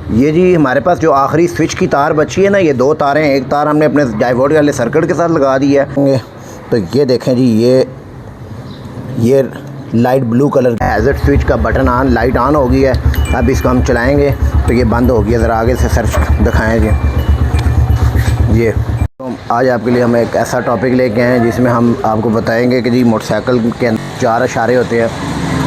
ये जी हमारे पास जो आखिरी स्विच की तार बची है ना, ये 2 तारें हैं। एक तार हमने अपने डाइवर्ट वाले सर्किट के साथ लगा दी है। तो ये देखें जी, ये लाइट ब्लू कलर का हैज़र्ड स्विच का बटन ऑन, लाइट ऑन हो गई है। अब इसको हम चलाएंगे तो ये बंद हो गया। ज़रा आगे से सर्च दिखाएँ जी। ये तो आज आपके लिए हम एक ऐसा टॉपिक लेके आए हैं जिसमें हम आपको बताएंगे कि जी मोटरसाइकिल के 4 इशारे होते हैं,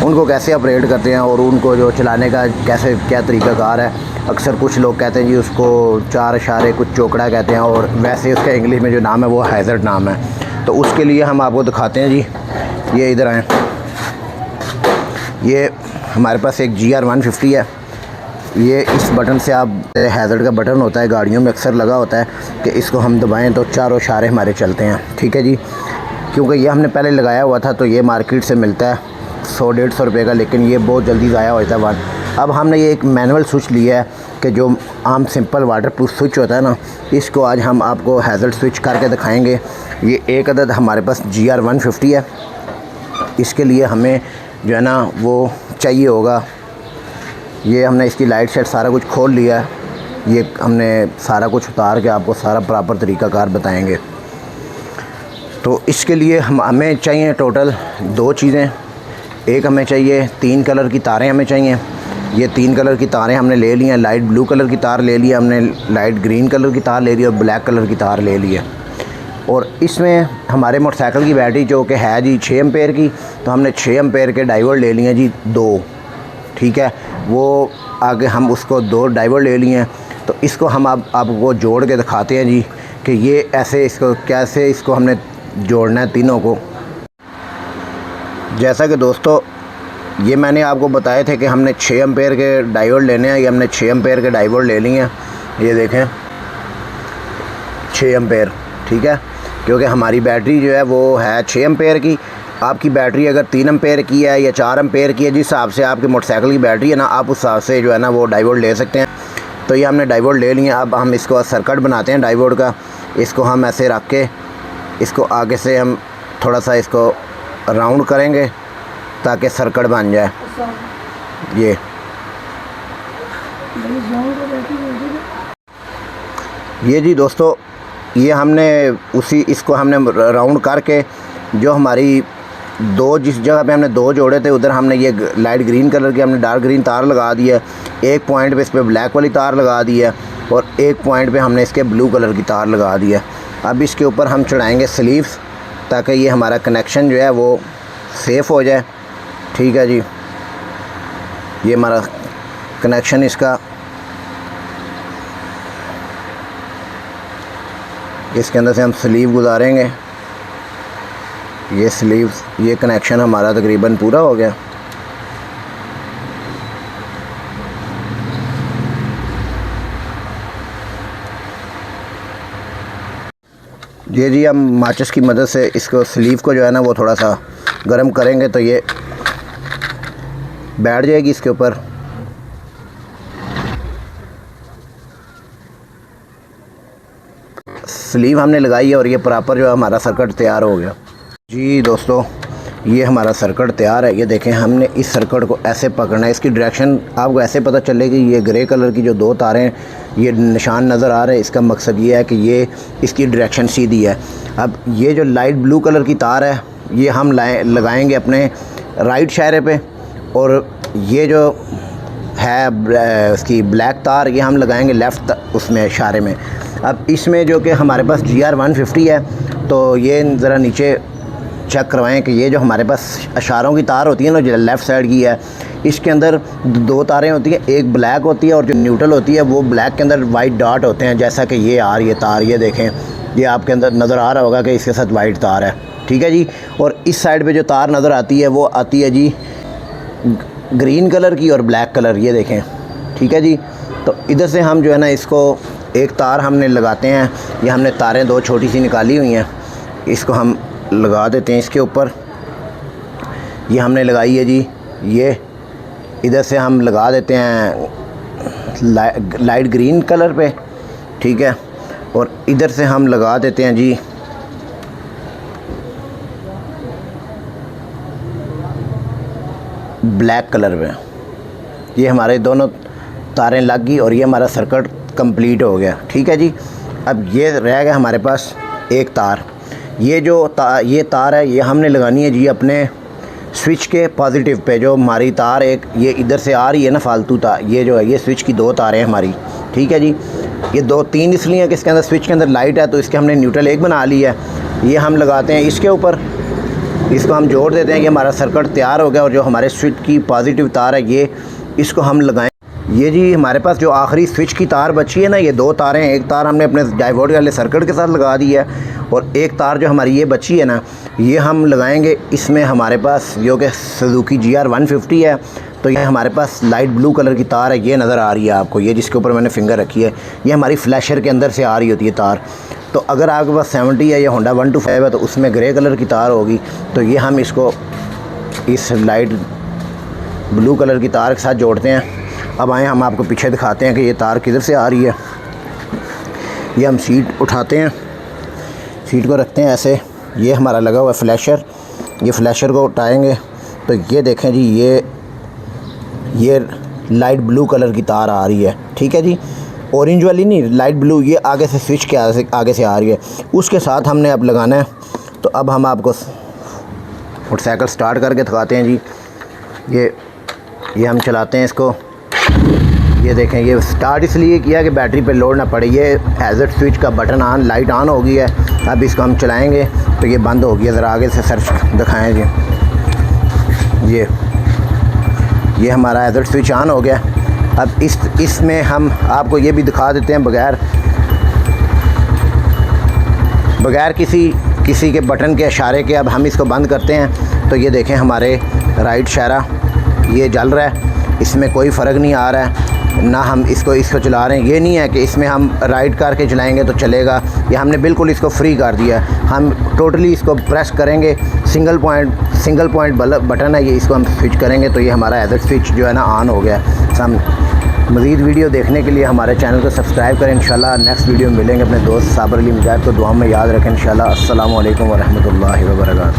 उनको कैसे ऑपरेट करते हैं और उनको जो चलाने का कैसे क्या तरीक़ाकार है। अक्सर कुछ लोग कहते हैं जी उसको 4 इशारे, कुछ चोकड़ा कहते हैं, और वैसे उसका इंग्लिश में जो नाम है वो हैज़र्ड नाम है। तो उसके लिए हम आपको दिखाते हैं जी। ये इधर आएँ। ये हमारे पास एक GR 150 है। ये इस बटन से आप, हैज़र्ड का बटन होता है, गाड़ियों में अक्सर लगा होता है कि इसको हम दबाएं तो 4 इशारे हमारे चलते हैं। ठीक है जी। क्योंकि ये हमने पहले लगाया हुआ था तो ये मार्केट से मिलता है 100-150 रुपये का, लेकिन ये बहुत जल्दी ज़ाया हो जाता है। अब हमने ये एक मैनुअल स्विच लिया है कि जो आम सिंपल वाटर प्रूफ स्विच होता है ना, इसको आज हम आपको हैज़र्ड स्विच करके दिखाएंगे। ये एक अदद हमारे पास GR 150 है। इसके लिए हमें जो है ना वो चाहिए होगा, ये हमने इसकी लाइट सेट सारा कुछ खोल लिया है। ये हमने सारा कुछ उतार के आपको सारा प्रॉपर तरीक़ाकार बताएंगे। तो इसके लिए हमें चाहिए टोटल 2 चीज़ें। एक हमें चाहिए 3 कलर की तारें हमें चाहिए। ये 3 कलर की तारें हमने ले ली हैं। लाइट ब्लू कलर की तार ले ली है हमने, लाइट ग्रीन कलर की तार ले ली और ब्लैक कलर की तार ले ली है। और इसमें हमारे मोटरसाइकिल की बैटरी जो कि है जी 6 एम्पेयर की, तो हमने 6 एम्पेयर के डाइवर्ट ले लिए हैं जी 2। ठीक है, वो आगे हम उसको 2 डाइवर्ट ले लिए हैं। तो इसको हम आपको जोड़ के दिखाते हैं जी कि ये ऐसे इसको कैसे इसको हमने जोड़ना है तीनों को। जैसा कि दोस्तों ये मैंने आपको बताए थे कि हमने 6 एम्पेयर के डायोड लेने हैं। ये हमने 6 एम्पेयर के डायोड ले लिए हैं। ये देखें 6 एम्पेयर। ठीक है, क्योंकि हमारी बैटरी जो है वो है 6 एम्पेयर की। आपकी बैटरी अगर 3 एम्पेयर की है या 4 एम्पेयर की है, जिस हिसाब से आपकी मोटरसाइकिल की बैटरी है ना, आप उस हिसाब से जो है ना वो डायोड ले सकते हैं। तो ये हमने डायोड ले लिए। अब हम इसको सर्किट बनाते हैं डायोड का। इसको हम ऐसे रख के इसको आगे से हम थोड़ा सा इसको राउंड करेंगे ताकि सर्किट बन जाए। ये जी दोस्तों, ये हमने इसको हमने राउंड करके जो हमारी 2 जिस जगह पे हमने 2 जोड़े थे उधर हमने ये लाइट ग्रीन कलर की हमने डार्क ग्रीन तार लगा दी है। एक पॉइंट पे इस पर ब्लैक वाली तार लगा दी है और एक पॉइंट पे हमने इसके ब्लू कलर की तार लगा दी है। अब इसके ऊपर हम चढ़ाएंगे स्लीव्स ताकि ये हमारा कनेक्शन जो है वो सेफ़ हो जाए। ठीक है जी, ये हमारा कनेक्शन इसका, इसके अंदर से हम स्लीव गुजारेंगे। ये स्लीव्स, ये कनेक्शन हमारा तकरीबन पूरा हो गया। ये जी हम माचिस की मदद से इसको स्लीव को जो है ना वो थोड़ा सा गर्म करेंगे तो ये बैठ जाएगी इसके ऊपर। स्लीव हमने लगाई है और ये प्रॉपर जो है हमारा सर्किट तैयार हो गया। जी दोस्तों, ये हमारा सर्किट तैयार है। ये देखें, हमने इस सर्किट को ऐसे पकड़ना है। इसकी डायरेक्शन आपको ऐसे पता चलेगी। ये ग्रे कलर की जो 2 तारें ये निशान नज़र आ रहे हैं, इसका मकसद ये है कि ये इसकी डायरेक्शन सीधी है। अब ये जो लाइट ब्लू कलर की तार है ये हम लगाएंगे अपने राइट शायरे पे, और ये जो है उसकी ब्लैक तार ये हम लगाएंगे लेफ़्ट उसमें इशारे में। अब इसमें जो कि हमारे पास GR 150 है, तो ये ज़रा नीचे चेक करवाएं कि ये जो हमारे पास इशारों की तार होती है ना, जो लेफ़्ट साइड की है, इसके अंदर 2 तारें होती हैं। एक ब्लैक होती है और जो न्यूट्रल होती है वो ब्लैक के अंदर वाइट डॉट होते हैं। जैसा कि ये तार, ये देखें, ये आपके अंदर नज़र आ रहा होगा कि इसके साथ वाइट तार है। ठीक है जी। और इस साइड पे जो तार नज़र आती है वो आती है जी ग्रीन कलर की और ब्लैक कलर, ये देखें। ठीक है जी। तो इधर से हम जो है ना इसको एक तार हमने लगाते हैं। ये हमने तारें 2 छोटी सी निकाली हुई हैं, इसको हम लगा देते हैं इसके ऊपर। ये हमने लगाई है जी। ये इधर से हम लगा देते हैं लाइट ग्रीन कलर पे। ठीक है, और इधर से हम लगा देते हैं जी ब्लैक कलर पे। ये हमारे दोनों तारें लग गई और ये हमारा सर्किट कंप्लीट हो गया। ठीक है जी। अब ये रह गया हमारे पास एक तार। ये जो ये तार है ये हमने लगानी है जी अपने स्विच के पॉजिटिव पे। जो हमारी तार एक ये इधर से आ रही है ना फालतू तार, ये जो है ये स्विच की 2 तारें हैं हमारी। ठीक है जी। ये 2-3 इसलिए कि इसके अंदर स्विच के अंदर लाइट है तो इसके हमने न्यूट्रल एक बना ली है। ये हम लगाते हैं इसके ऊपर, इसको हम जोड़ देते हैं कि हमारा सर्किट तैयार हो गया। और जो हमारे स्विच की पॉजिटिव तार है ये इसको हम लगाएं। ये जी हमारे पास जो आखिरी स्विच की तार बची है ना, ये 2 तारें हैं। एक तार हमने अपने डायोड वाले सर्किट के साथ लगा दी है और एक तार जो हमारी ये बची है ना, ये हम लगाएंगे इसमें हमारे पास जो कि सुजुकी GR150 है। तो ये हमारे पास लाइट ब्लू कलर की तार है, ये नज़र आ रही है आपको, ये जिसके ऊपर मैंने फिंगर रखी है, ये हमारी फ्लैशर के अंदर से आ रही होती है तार। तो अगर आपके पास 70 है या होंडा 125 है तो उसमें ग्रे कलर की तार होगी। तो ये हम इसको इस लाइट ब्लू कलर की तार के साथ जोड़ते हैं। अब आए हम आपको पीछे दिखाते हैं कि ये तार किधर से आ रही है। ये हम सीट उठाते हैं, सीट को रखते हैं ऐसे, ये हमारा लगा हुआ है फ्लैशर। ये फ्लैशर को उठाएंगे तो ये देखें जी ये लाइट ब्लू कलर की तार आ रही है। ठीक है जी। ऑरेंज वाली नहीं, लाइट ब्लू, ये आगे से स्विच के आगे से आ रही है। उसके साथ हमने अब लगाना है। तो अब हम आपको मोटरसाइकिल स्टार्ट करके दिखाते हैं जी। ये हम चलाते हैं इसको। ये देखें ये स्टार्ट इसलिए किया कि बैटरी पे लोड ना पड़े। ये हैज़र्ड स्विच का बटन ऑन, लाइट ऑन हो गई है। अब इसको हम चलाएंगे तो ये बंद हो गया। ज़रा आगे से सर्च दिखाएं जी। ये हमारा हैज़र्ड स्विच ऑन हो गया। अब इसमें हम आपको ये भी दिखा देते हैं बगैर किसी के बटन के इशारे के। अब हम इसको बंद करते हैं तो ये देखें हमारे राइट शारा ये जल रहा है, इसमें कोई फ़र्क नहीं आ रहा है ना। हम इसको चला रहे हैं, ये नहीं है कि इसमें हम राइट करके चलाएंगे तो चलेगा। ये हमने बिल्कुल इसको फ्री कर दिया। हम टोटली इसको प्रेस करेंगे, सिंगल पॉइंट बटन है ये, इसको हम स्विच करेंगे तो ये हमारा हैज़र्ड स्विच जो है ना ऑन हो गया। मज़ीद वीडियो देखने के लिए हमारे चैनल को सब्सक्राइब करें। इंशाल्लाह नेक्स्ट वीडियो में मिलेंगे। अपने दोस्त साबर अली मुजाहिद को दुआ में याद रखें। इंशाल्लाह। अस्सलामु अलैकुम व रहमतुल्लाहि व बरकातहू।